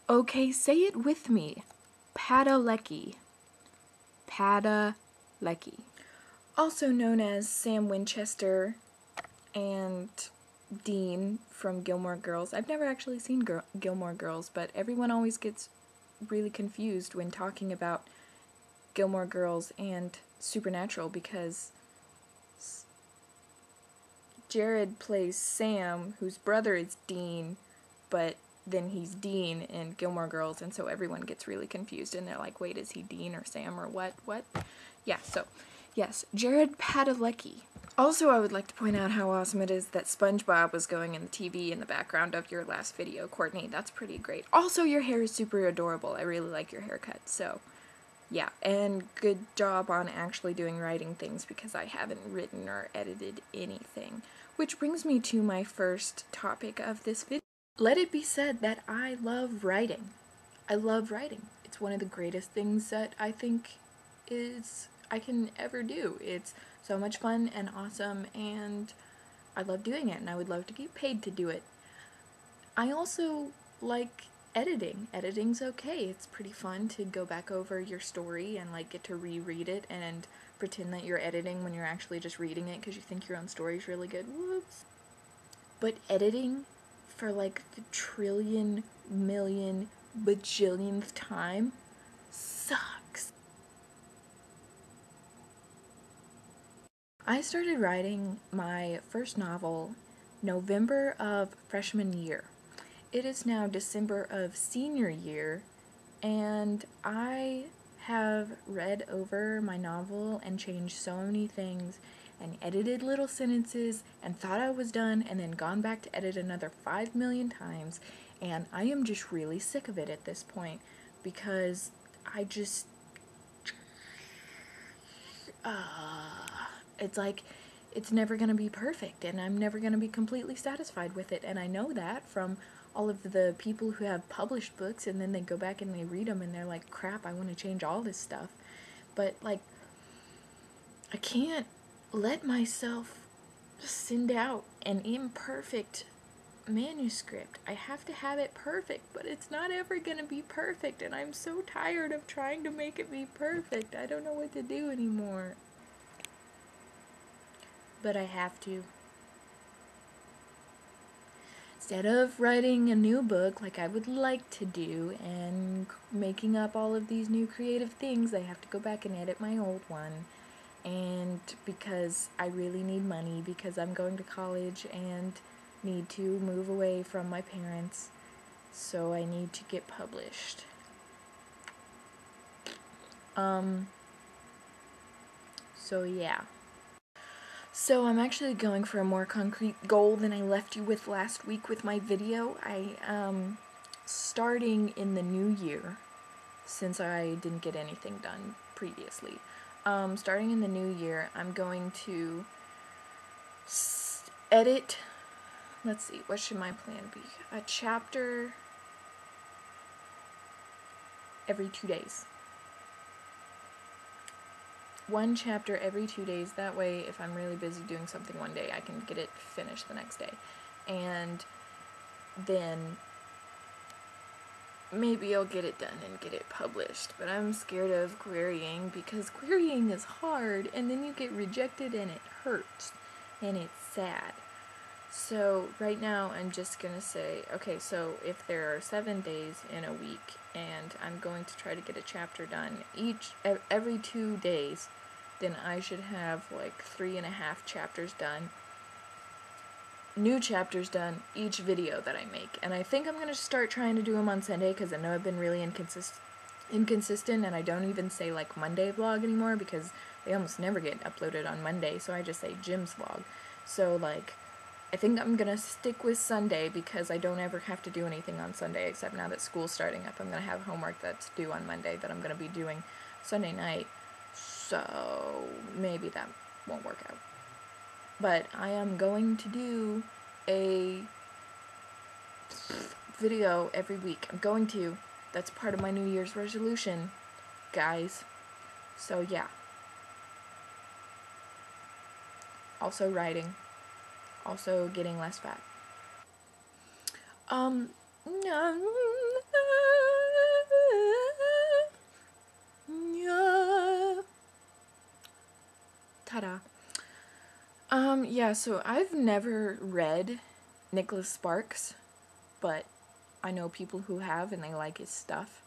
Okay, say it with me. Padalecki. Padalecki. Also known as Sam Winchester and Dean from Gilmore Girls. I've never actually seen Gilmore Girls, but everyone always gets really confused when talking about Gilmore Girls and Supernatural because Jared plays Sam, whose brother is Dean, but then he's Dean in Gilmore Girls, and so everyone gets really confused, and they're like, wait, is he Dean or Sam or what? Yeah, so, yes, Jared Padalecki. Also, I would like to point out how awesome it is that SpongeBob was going in the TV in the background of your last video, Courtney. That's pretty great. Also, your hair is super adorable. I really like your haircut, so yeah. And good job on actually doing writing things because I haven't written or edited anything. Which brings me to my first topic of this video. Let it be said that I love writing. I love writing. It's one of the greatest things that I think I can ever do. It's so much fun and awesome, and I love doing it, and I would love to get paid to do it. I also like editing. Editing's okay. It's pretty fun to go back over your story and like get to reread it and pretend that you're editing when you're actually just reading it because you think your own story's really good. Whoops. But editing for like the trillion, million, bajillionth time sucks. I started writing my first novel November of freshman year. It is now December of senior year, and I have read over my novel and changed so many things and edited little sentences and thought I was done and then gone back to edit another 5 million times, and I am just really sick of it at this point because I just it's like it's never gonna be perfect and I'm never gonna be completely satisfied with it, and I know that from all of the people who have published books and then they go back and they read them and they're like, crap, I want to change all this stuff. But like, I can't let myself send out an imperfect manuscript. I have to have it perfect, but it's not ever gonna be perfect, and I'm so tired of trying to make it be perfect. I don't know what to do anymore. But I have to. Instead of writing a new book like I would like to do and making up all of these new creative things, I have to go back and edit my old one. And because I really need money because I'm going to college and need to move away from my parents, so I need to get published. So yeah. So I'm actually going for a more concrete goal than I left you with last week with my video. Starting in the new year, since I didn't get anything done previously, starting in the new year, I'm going to edit, let's see, what should my plan be? A chapter every 2 days. One chapter every 2 days. That way, if I'm really busy doing something one day, I can get it finished the next day. And then maybe I'll get it done and get it published. But I'm scared of querying because querying is hard, and then you get rejected and it hurts and it's sad. So right now I'm just gonna say, okay, so if there are 7 days in a week and I'm going to try to get a chapter done every 2 days, then I should have like 3.5 chapters done, new chapters done each video that I make. And I think I'm gonna start trying to do them on Sunday because I know I've been really inconsistent, and I don't even say like Monday vlog anymore because they almost never get uploaded on Monday, so I just say Jim's vlog. So like, I think I'm gonna stick with Sunday because I don't ever have to do anything on Sunday, except now that school's starting up. I'm gonna have homework that's due on Monday that I'm gonna be doing Sunday night, so maybe that won't work out. But I am going to do a video every week. That's part of my New Year's resolution, guys. So yeah. Also writing. Also getting less fat. Yeah, so I've never read Nicholas Sparks, but I know people who have and they like his stuff.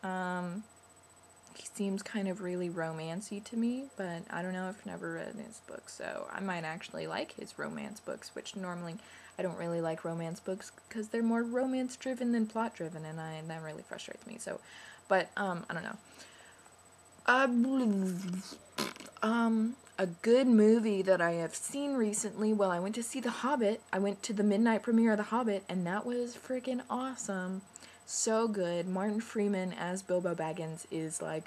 He seems kind of really romancy to me, but I don't know, I've never read his books, so I might actually like his romance books, which normally I don't really like romance books because they're more romance driven than plot driven, and that really frustrates me. So, but I don't know. A good movie that I have seen recently, well, I went to see The Hobbit. I went to the midnight premiere of The Hobbit, and that was freaking awesome. So good. Martin Freeman as Bilbo Baggins is, like,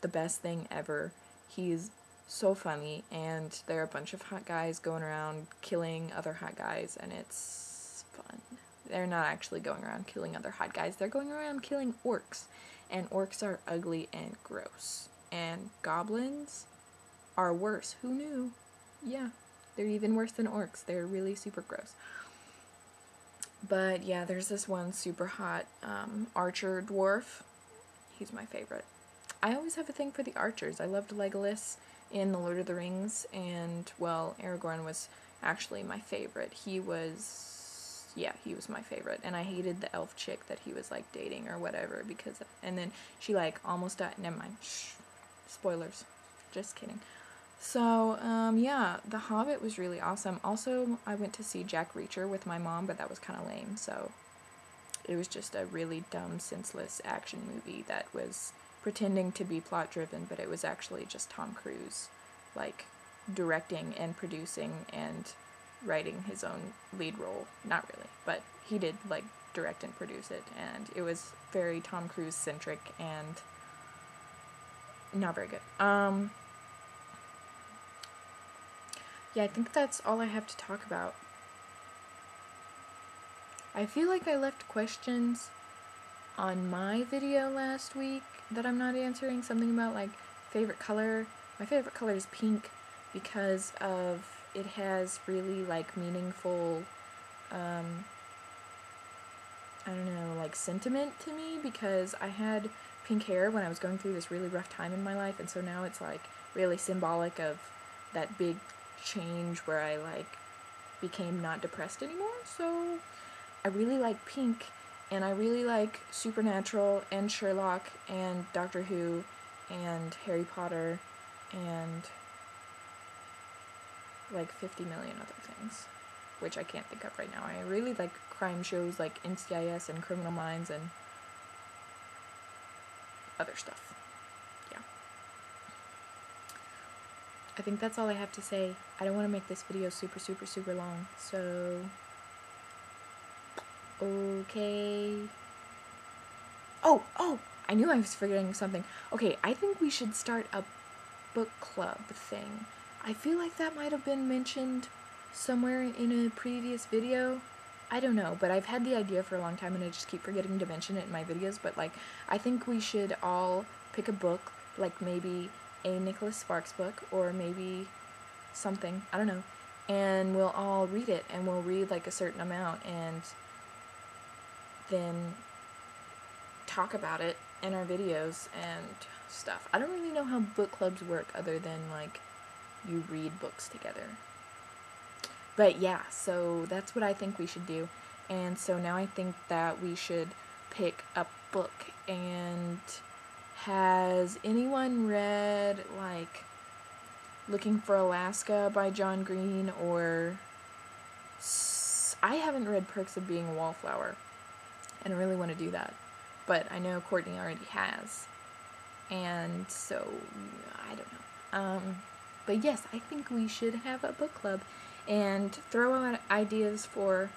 the best thing ever. He's so funny, and there are a bunch of hot guys going around killing other hot guys, and it's fun. They're not actually going around killing other hot guys. They're going around killing orcs, and orcs are ugly and gross. And goblins are worse. Who knew? Yeah, they're even worse than orcs. They're really super gross. But yeah, there's this one super hot archer dwarf. He's my favorite. I always have a thing for the archers. I loved Legolas in The Lord of the Rings, and, well, Aragorn was actually my favorite. He was my favorite, and I hated the elf chick that he was, like, dating or whatever, because, and then she, like, almost died. Never mind. Shh. Spoilers. Just kidding. So, yeah, The Hobbit was really awesome. Also, I went to see Jack Reacher with my mom, but that was kind of lame, so it was just a really dumb, senseless action movie that was pretending to be plot-driven, but it was actually just Tom Cruise, like, directing and producing and writing his own lead role. Not really, but he did, like, direct and produce it, and it was very Tom Cruise-centric and not very good. Yeah, I think that's all I have to talk about. I feel like I left questions on my video last week that I'm not answering. Something about, like, favorite color. My favorite color is pink because of it has really, like, meaningful, I don't know, like, sentiment to me, because I had pink hair when I was going through this really rough time in my life, and so now it's, like, really symbolic of that big change where I, like, became not depressed anymore. So I really like pink, and I really like Supernatural and Sherlock and Doctor Who and Harry Potter and, like, 50 million other things, which I can't think of right now. I really like crime shows like NCIS and Criminal Minds and other stuff. Yeah. I think that's all I have to say. I don't want to make this video super, super, super long, so okay. Oh, I knew I was forgetting something. Okay, I think we should start a book club thing. I feel like that might have been mentioned somewhere in a previous video. I don't know, but I've had the idea for a long time and I just keep forgetting to mention it in my videos, but, like, I think we should all pick a book, like maybe a Nicholas Sparks book, or maybe something, I don't know, and we'll all read it, and we'll read, like, a certain amount, and then talk about it in our videos and stuff. I don't really know how book clubs work other than, like, you read books together. But yeah, so that's what I think we should do. And so now I think that we should pick a book. And has anyone read, like, Looking for Alaska by John Green, or I haven't read Perks of Being a Wallflower, and I really want to do that, but I know Courtney already has, and so I don't know. But yes, I think we should have a book club and throw out ideas for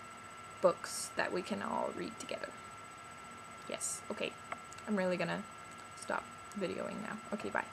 books that we can all read together. Yes, okay. I'm really gonna stop videoing now. Okay, bye.